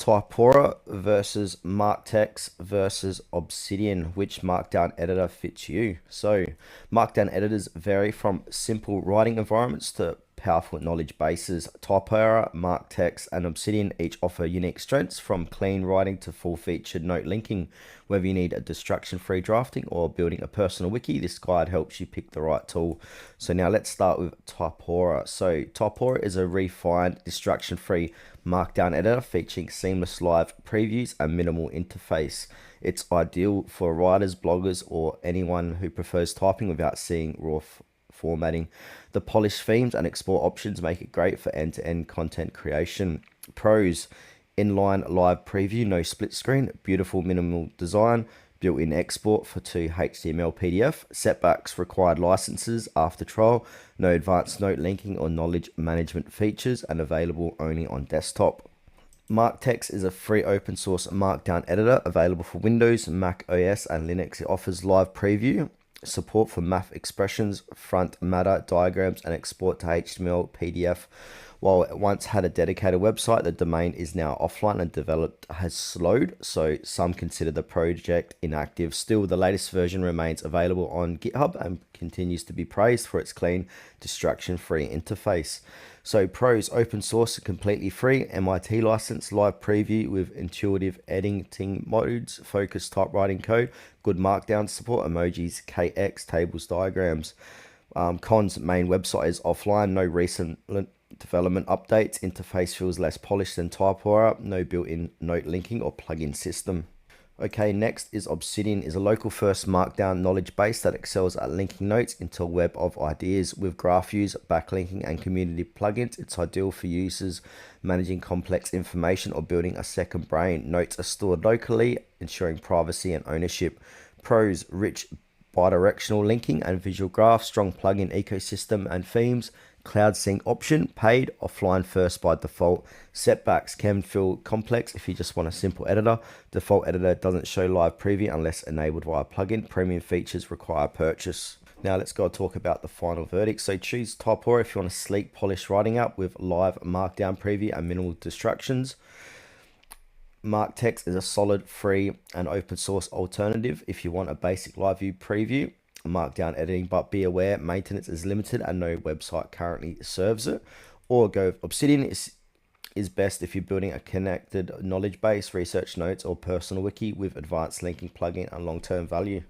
Typora versus MarkText versus Obsidian. Which Markdown editor fits you? So, Markdown editors vary from simple writing environments to powerful knowledge bases. Typora, MarkText, and Obsidian each offer unique strengths, from clean writing to full-featured note linking. Whether you need a distraction-free drafting or building a personal wiki, this guide helps you pick the right tool. So now let's start with Typora. So Typora is a refined, distraction-free Markdown editor featuring seamless live previews and minimal interface. It's ideal for writers, bloggers, or anyone who prefers typing without seeing raw formatting. The polished themes and export options make it great for end-to-end content creation. Pros: inline live preview, no split screen, beautiful minimal design, built-in export for to HTML PDF. Setbacks: required licenses after trial, no advanced note linking or knowledge management features, and available only on desktop. MarkText is a free open source Markdown editor available for Windows, Mac OS, and Linux. It offers live preview, support for math expressions, front matter diagrams, and export to HTML PDF. While it once had a dedicated website, the domain is now offline and development has slowed, so some consider the project inactive. Still, the latest version remains available on GitHub and continues to be praised for its clean, distraction-free interface. So pros: open source and completely free, MIT license, live preview with intuitive editing modes, focused typewriting code, good markdown support, emojis, KX, tables, diagrams. Cons: main website is offline, no recent development updates, interface feels less polished than Typora, no built-in note linking or plugin system. Okay, next is Obsidian. Is a local first Markdown knowledge base that excels at linking notes into a web of ideas. With graph views, backlinking, and community plugins, it's ideal for users managing complex information or building a second brain. Notes are stored locally, ensuring privacy and ownership. Pros: rich bidirectional linking and visual graphs, strong plugin ecosystem and themes, cloud sync option, paid, offline first by default. Setbacks: can feel complex if you just want a simple editor. Default editor doesn't show live preview unless enabled via plugin. Premium features require purchase. Now let's go talk about the final verdict. So choose Typora if you want a sleek, polished writing app with live Markdown preview and minimal distractions. MarkText is a solid, free, and open source alternative if you want a basic live view preview Markdown editing, but be aware maintenance is limited and no website currently serves it. Or go with Obsidian is best if you're building a connected knowledge base, research notes, or personal wiki with advanced linking plugin and long-term value.